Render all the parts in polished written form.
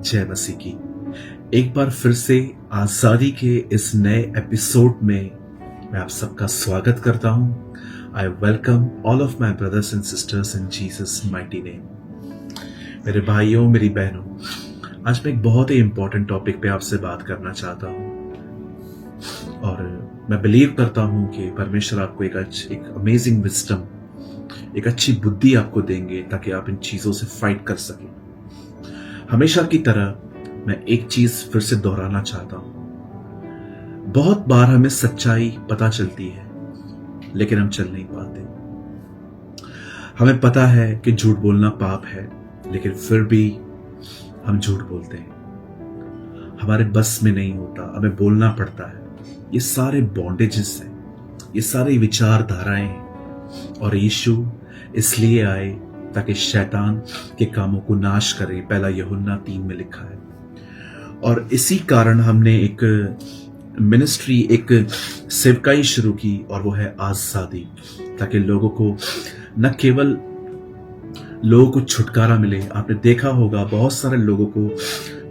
जय मसीह की। एक बार फिर से आजादी के इस नए एपिसोड में मैं आप सबका स्वागत करता हूं। I welcome all of my brothers and sisters in Jesus mighty name. मेरे भाइयों, मेरी बहनों, आज मैं एक बहुत ही इंपॉर्टेंट टॉपिक पे आपसे बात करना चाहता हूं और मैं बिलीव करता हूं कि परमेश्वर आपको एक अमेजिंग विजडम, एक अच्छी बुद्धि आपको देंगे ताकि आप इन चीजों से फाइट कर सकें। हमेशा की तरह मैं एक चीज फिर से दोहराना चाहता हूं। बहुत बार हमें सच्चाई पता चलती है लेकिन हम चल नहीं पाते। हमें पता है कि झूठ बोलना पाप है लेकिन फिर भी हम झूठ बोलते हैं। हमारे बस में नहीं होता, हमें बोलना पड़ता है। ये सारे बॉन्डेजेस हैं, ये सारी विचारधाराएं हैं और यीशु इसलिए आए ताकि शैतान के कामों को नाश करे। पहला यूहन्ना 3 में लिखा है। और इसी कारण हमने एक मिनिस्ट्री, एक सेवकाई शुरू की और वो है आजादी, ताकि लोगों को न केवल लोगों को छुटकारा मिले। आपने देखा होगा बहुत सारे लोगों को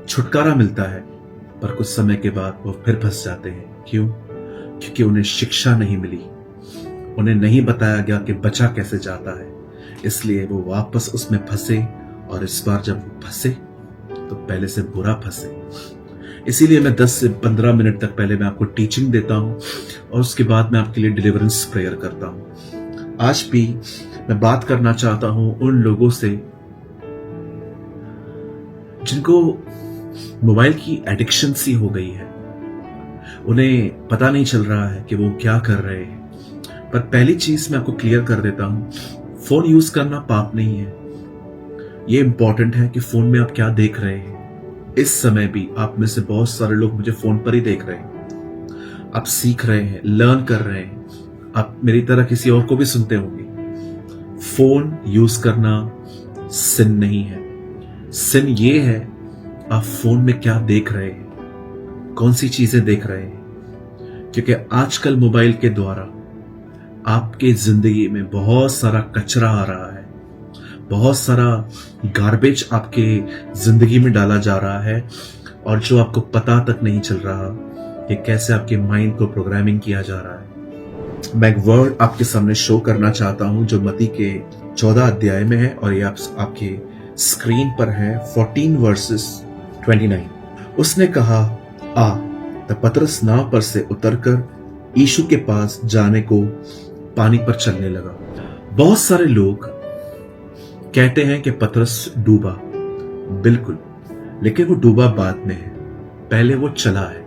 छुटकारा मिलता है पर कुछ समय के बाद वो फिर फंस जाते हैं। क्यों? क्योंकि उन्हें शिक्षा नहीं मिली, उन्हें नहीं बताया गया कि बचा कैसे जाता है, इसलिए वो वापस उसमें फंसे। और इस बार जब वो फंसे तो पहले से बुरा फंसे। इसीलिए मैं 10 से 15 मिनट तक पहले मैं आपको टीचिंग देता हूं और उसके बाद मैं आपके लिए डिलीवरेंस प्रेयर करता हूं। आज भी मैं बात करना चाहता हूं उन लोगों से जिनको मोबाइल की एडिक्शन सी हो गई है। उन्हें पता नहीं चल रहा है कि वो क्या कर रहे हैं। पर पहली चीज मैं आपको क्लियर कर देता हूं, फोन यूज करना पाप नहीं है। ये इंपॉर्टेंट है कि फोन में आप क्या देख रहे हैं। इस समय भी आप में से बहुत सारे लोग मुझे फोन पर ही देख रहे हैं। आप सीख रहे हैं, लर्न कर रहे हैं। आप मेरी तरह किसी और को भी सुनते होंगे। फोन यूज करना सिन नहीं है। सिन ये है आप फोन में क्या देख रहे हैं, कौन सी चीजें देख रहे हैं। क्योंकि आजकल मोबाइल के द्वारा आपके जिंदगी में बहुत सारा कचरा आ रहा है, बहुत सारा गार्बेज आपके जिंदगी में डाला जा रहा है और जो आपको पता तक नहीं चल रहा कि कैसे आपके माइंड को प्रोग्रामिंग किया जा रहा है। मैं एक वर्ड आपके सामने शो करना चाहता हूं जो मत्ती के 14 अध्याय में है और ये आपके स्क्रीन पर है। 14 वर्सेस 29। उसने कहा, आ। तब पतरस नाव पर से उतरकर यीशु के पास जाने को पानी पर चलने लगा। बहुत सारे लोग कहते हैं कि पतरस डूबा, बिल्कुल, लेकिन वो डूबा बाद में है, पहले वो चला है।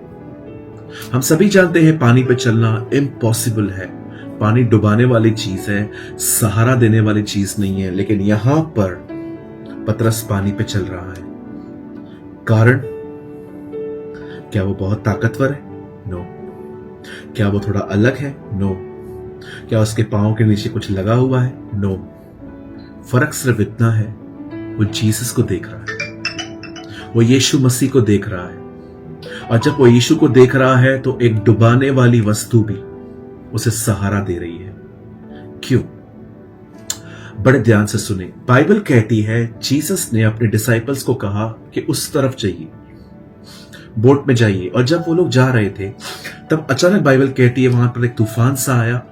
हम सभी जानते हैं पानी पे चलना इम्पॉसिबल है। पानी डुबाने वाली चीज है, सहारा देने वाली चीज नहीं है। लेकिन यहां पर पतरस पानी पे चल रहा है। कारण क्या वो बहुत ताकतवर है? नो। क्या वो थोड़ा अलग है? नो। क्या उसके पांव के नीचे कुछ लगा हुआ है? नो। फर्क सिर्फ इतना है, वो जीसस को देख रहा है, वो यीशु मसीह को देख रहा है। और जब वो यीशु को देख रहा है तो एक डुबाने वाली वस्तु भी उसे सहारा दे रही है। क्यों? बड़े ध्यान से सुने। बाइबल कहती है जीसस ने अपने डिसाइपल्स को कहा कि उस तरफ जाइए, बोट में जाइए। और जब वो लोग जा रहे थे तब अचानक बाइबल कहती है वहां पर एक तूफान सा आया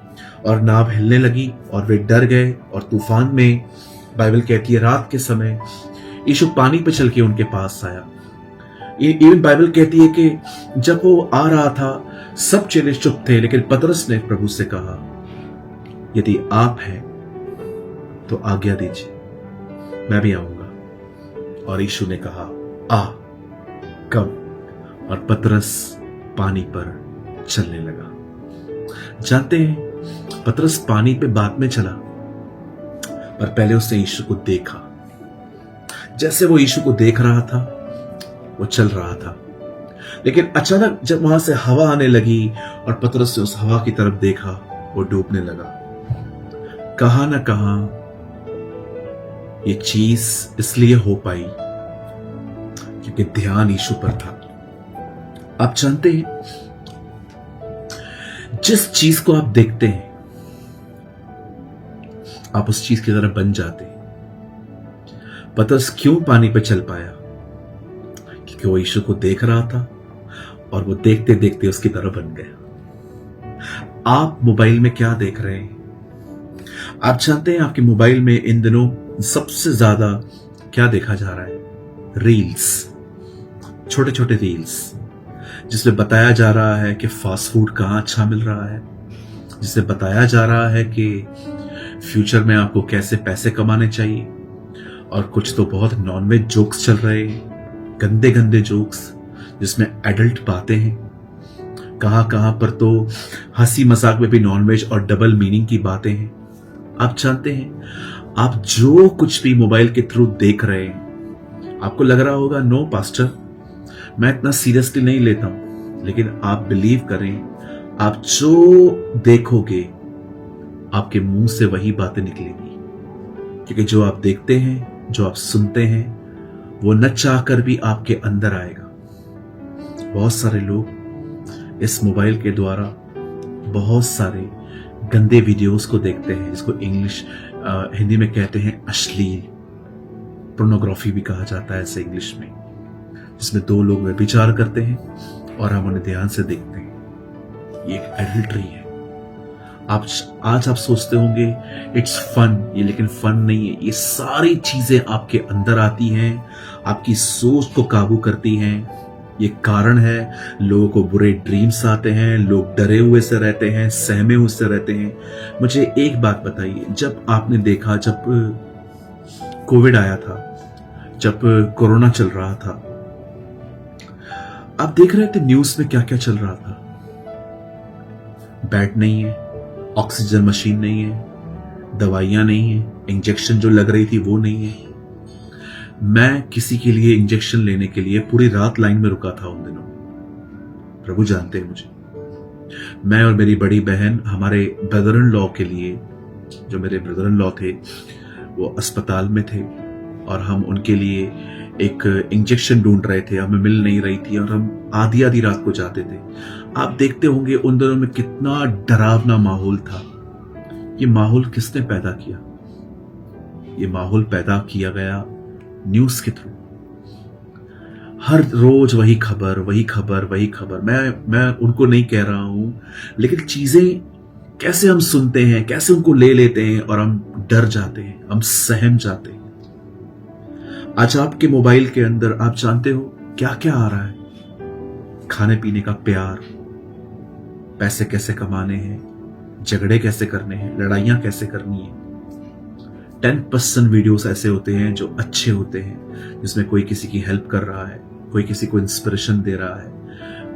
और नाव हिलने लगी और वे डर गए। और तूफान में बाइबल कहती है रात के समय यीशु पानी पे चल के उनके पास आया। इवन बाइबल कहती है कि जब वो आ रहा था सब चेले चुप थे, लेकिन पतरस ने प्रभु से कहा, यदि आप हैं तो आज्ञा दीजिए, मैं भी आऊंगा। और यीशु ने कहा, आ, कम। और पतरस पानी पर चलने लगा। जानते हैं पतरस पानी पे बाद में चला, पर पहले उसने यीशु को देखा। जैसे वो यीशु को देख रहा था वो चल रहा था। लेकिन अचानक जब वहां से हवा आने लगी और पतरस ने उस हवा की तरफ देखा, वो डूबने लगा। कहां ना कहां ये चीज इसलिए हो पाई क्योंकि ध्यान यीशु पर था। आप जानते हैं जिस चीज को आप देखते हैं आप उस चीज की तरह बन जाते हैं। पतरस क्यों पानी पे चल पाया? कि वो यीशु को देख रहा था और वो देखते देखते उसकी तरह बन गया। आप मोबाइल में क्या देख रहे हैं? आप जानते हैं आपके मोबाइल में इन दिनों सबसे ज्यादा क्या देखा जा रहा है? रील्स, छोटे छोटे रील्स, जिसमें बताया जा रहा है कि फास्ट फूड कहाँ अच्छा मिल रहा है, जिसमें बताया जा रहा है कि फ्यूचर में आपको कैसे पैसे कमाने चाहिए, और कुछ तो बहुत नॉनवेज जोक्स चल रहे हैं, गंदे गंदे जोक्स जिसमें एडल्ट बातें हैं। कहां पर तो हंसी मजाक में भी नॉनवेज और डबल मीनिंग की बातें हैं। आप जानते हैं, आप जो कुछ भी मोबाइल के थ्रू देख रहे हैं, आपको लग रहा होगा नो पास्टर, मैं इतना सीरियसली नहीं लेता हूं, लेकिन आप बिलीव करें, आप जो देखोगे आपके मुंह से वही बातें निकलेंगी, क्योंकि जो आप देखते हैं, जो आप सुनते हैं, वो न चाहकर भी आपके अंदर आएगा। बहुत सारे लोग इस मोबाइल के द्वारा बहुत सारे गंदे वीडियोस को देखते हैं, जिसको हिंदी में कहते हैं अश्लील, पोर्नोग्राफी भी कहा जाता है इसे इंग्लिश में, जिसमें दो लोग व्यभिचार करते हैं और हम उन्हें ध्यान से देखते हैं। ये एक एडल्ट्री है। आज आप सोचते होंगे इट्स फन, ये लेकिन फन नहीं है। ये सारी चीजें आपके अंदर आती हैं, आपकी सोच को काबू करती हैं। ये कारण है लोगों को बुरे ड्रीम्स आते हैं, लोग डरे हुए से रहते हैं, सहमे हुए से रहते हैं। मुझे एक बात बताइए, जब आपने देखा, जब कोविड आया था, जब कोरोना चल रहा था, आप देख रहे थे न्यूज में क्या क्या चल रहा था? बेड नहीं है, ऑक्सीजन मशीन नहीं है, दवाइयां नहीं है, इंजेक्शन जो लग रही थी वो नहीं है। मैं किसी के लिए इंजेक्शन लेने के लिए पूरी रात लाइन में रुका था उन दिनों, प्रभु जानते हैं मुझे। मैं और मेरी बड़ी बहन हमारे ब्रदर इन लॉ के लिए, जो मेरे ब्रदर इन लॉ थे वो अस्पताल में थे, और हम उनके लिए एक इंजेक्शन ढूंढ रहे थे, हमें मिल नहीं रही थी, और हम आधी आधी रात को जाते थे। आप देखते होंगे उन दिनों में कितना डरावना माहौल था। ये माहौल किसने पैदा किया? ये माहौल पैदा किया गया न्यूज के थ्रू। हर रोज वही खबर, वही खबर, वही खबर। मैं उनको नहीं कह रहा हूं, लेकिन चीजें कैसे हम सुनते हैं, कैसे उनको ले लेते हैं, और हम डर जाते हैं, हम सहम जाते हैं। आज आपके मोबाइल के अंदर आप जानते हो क्या क्या आ रहा है? खाने पीने का प्यार, पैसे कैसे कमाने हैं, झगड़े कैसे करने हैं, लड़ाइयां कैसे करनी है। 10% वीडियोस ऐसे होते हैं जो अच्छे होते हैं, जिसमें कोई किसी की हेल्प कर रहा है, कोई किसी को इंस्पिरेशन दे रहा है,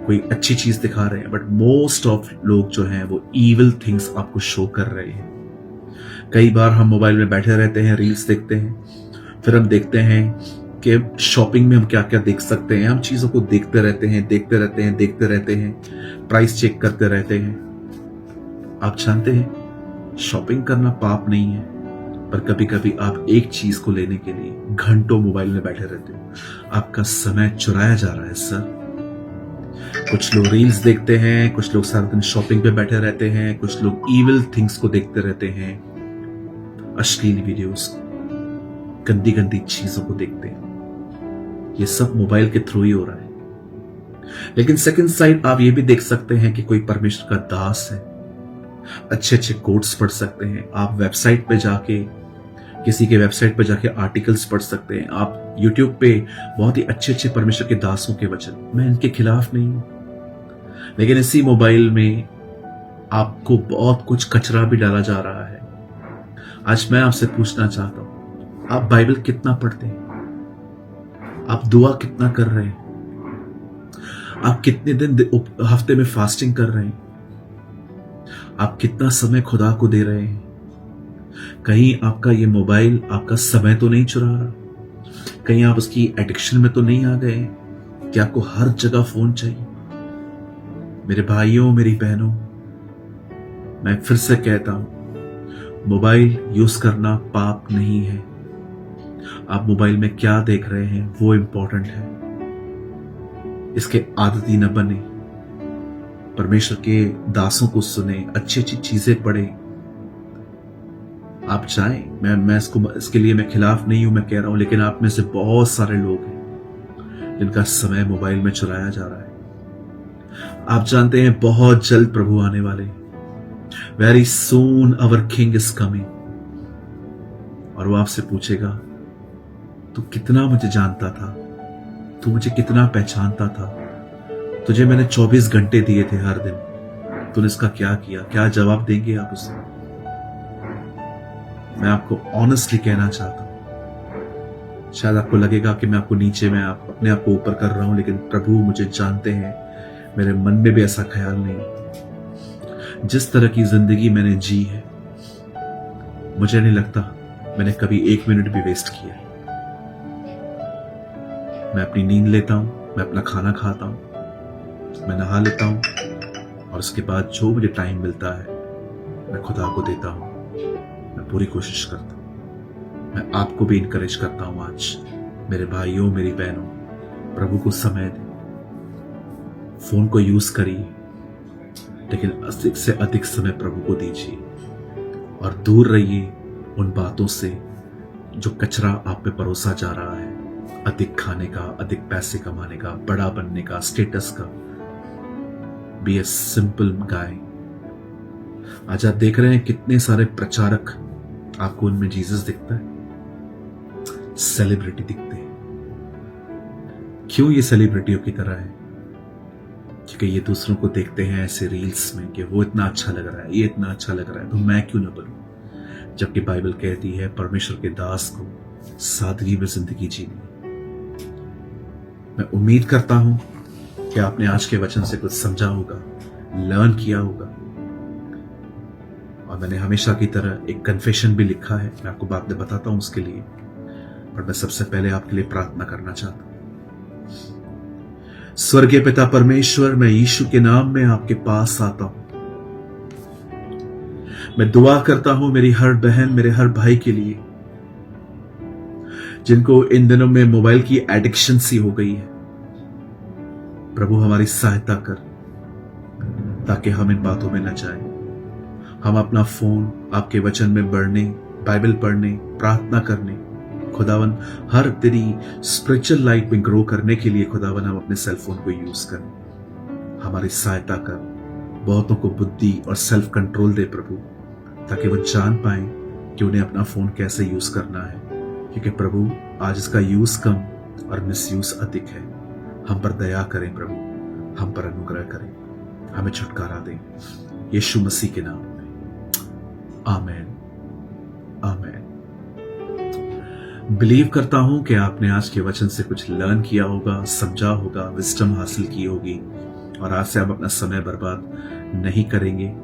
कोई अच्छी चीज दिखा रहे हैं। बट मोस्ट ऑफ लोग जो हैं वो इविल थिंग्स आपको शो कर रहे हैं। कई बार हम मोबाइल में बैठे रहते हैं, रील्स देखते हैं, फिर हम देखते हैं कि शॉपिंग में हम क्या क्या देख सकते हैं। हम चीजों को देखते रहते हैं, देखते रहते हैं, देखते रहते हैं, प्राइस चेक करते रहते हैं। आप जानते हैं शॉपिंग करना पाप नहीं है, पर कभी कभी आप एक चीज को लेने के लिए घंटों मोबाइल में बैठे रहते हो। आपका समय चुराया जा रहा है सर। कुछ लोग रील्स देखते हैं, कुछ लोग सारा दिन शॉपिंग पे बैठे रहते हैं, कुछ लोग इविल थिंग्स को देखते रहते हैं, अश्लील वीडियोस, गंदी गंदी चीजों को देखते हैं। ये सब मोबाइल के थ्रू ही हो रहा है। लेकिन सेकंड साइड आप ये भी देख सकते हैं कि कोई परमेश्वर का दास है, अच्छे अच्छे कोट्स पढ़ सकते हैं। आप वेबसाइट पे जाके, किसी के वेबसाइट पे जाके आर्टिकल्स पढ़ सकते हैं। आप यूट्यूब पे बहुत ही अच्छे अच्छे परमेश्वर के दासों के वचन, मैं इनके खिलाफ नहीं हूं, लेकिन इसी मोबाइल में आपको बहुत कुछ कचरा भी डाला जा रहा है। आज मैं आपसे पूछना चाहता हूं, आप बाइबल कितना पढ़ते हैं? आप दुआ कितना कर रहे हैं? आप कितने दिन हफ्ते में फास्टिंग कर रहे हैं? आप कितना समय खुदा को दे रहे हैं? कहीं आपका ये मोबाइल आपका समय तो नहीं चुरा रहा? कहीं आप उसकी एडिक्शन में तो नहीं आ गए कि आपको हर जगह फोन चाहिए? मेरे भाइयों, मेरी बहनों, मैं फिर से कहता हूं, मोबाइल यूज करना पाप नहीं है। आप मोबाइल में क्या देख रहे हैं वो इंपॉर्टेंट है। इसके आदती न बने। परमेश्वर के दासों को सुने, अच्छी अच्छी चीजें पढ़े। आप चाहें, मैं इसके लिए मैं खिलाफ नहीं हूं, मैं कह रहा हूं, लेकिन आप में से बहुत सारे लोग हैं जिनका समय मोबाइल में चुराया जा रहा है। आप जानते हैं बहुत जल्द प्रभु आने वाले हैं। Very soon our king is coming. और वो आपसे पूछेगा, तू कितना मुझे जानता था, तू मुझे कितना पहचानता था, तुझे मैंने 24 घंटे दिए थे हर दिन, तूने इसका क्या किया? क्या जवाब देंगे आप उसे? मैं आपको ऑनेस्टली कहना चाहता हूं, शायद आपको लगेगा कि मैं आपको नीचे में अपने आप को ऊपर कर रहा हूं, लेकिन प्रभु मुझे जानते हैं। मेरे मन में भी ऐसा ख्याल नहीं। जिस तरह की जिंदगी मैंने जी है, मुझे नहीं लगता मैंने कभी 1 मिनट भी वेस्ट किया है। मैं अपनी नींद लेता हूं, मैं अपना खाना खाता हूं, मैं नहा लेता हूं, और उसके बाद जो मुझे टाइम मिलता है मैं खुदा को देता हूं। मैं पूरी कोशिश करता हूं। मैं आपको भी इनकरेज करता हूं, आज मेरे भाइयों, मेरी बहनों, प्रभु को समय दें। फोन को यूज करिए, लेकिन अधिक से अधिक समय प्रभु को दीजिए, और दूर रहिए उन बातों से जो कचरा आप पे परोसा जा रहा है। अधिक खाने का, अधिक पैसे कमाने का, बड़ा बनने का, स्टेटस का। Be a simple guy. आज आप देख रहे हैं कितने सारे प्रचारक, आपको उनमें जीसस दिखता है, सेलिब्रिटी दिखते हैं। क्यों ये सेलिब्रिटियों की तरह है? क्योंकि ये दूसरों को देखते हैं ऐसे रील्स में कि वो इतना अच्छा लग रहा है, ये इतना अच्छा लग रहा है, तो मैं क्यों ना बनूं? जबकि बाइबल कहती है परमेश्वर के दास को सादगी में जिंदगी जीनी। मैं उम्मीद करता हूं कि आपने आज के वचन से कुछ समझा होगा, लर्न किया होगा। और मैंने हमेशा की तरह एक कन्फेशन भी लिखा है, मैं आपको बाद में बताता हूं उसके लिए। पर मैं सबसे पहले आपके लिए प्रार्थना करना चाहता हूं। स्वर्गीय पिता परमेश्वर, मैं यीशु के नाम में आपके पास आता हूं। मैं दुआ करता हूं मेरी हर बहन, मेरे हर भाई के लिए, जिनको इन दिनों में मोबाइल की एडिक्शन सी हो गई है। प्रभु हमारी सहायता कर, ताकि हम इन बातों में न जाएं। हम अपना फोन आपके वचन में बढ़ने, बाइबल पढ़ने, प्रार्थना करने, खुदावन हर तेरी स्पिरिचुअल लाइफ में ग्रो करने के लिए खुदावन हम अपने सेल फोन को यूज करें। हमारी सहायता कर, बहुतों को बुद्धि और सेल्फ कंट्रोल दे प्रभु, ताकि वो जान पाए कि उन्हें अपना फोन कैसे यूज करना है। क्योंकि प्रभु आज इसका यूज कम और मिसयूज अधिक है। हम पर दया करें प्रभु, हम पर अनुग्रह करें, हमें छुटकारा दें, यीशु मसीह के नाम में, आमेन, आमेन। बिलीव करता हूं कि आपने आज के वचन से कुछ लर्न किया होगा, समझा होगा, विजडम हासिल की होगी, और आज से आप अपना समय बर्बाद नहीं करेंगे।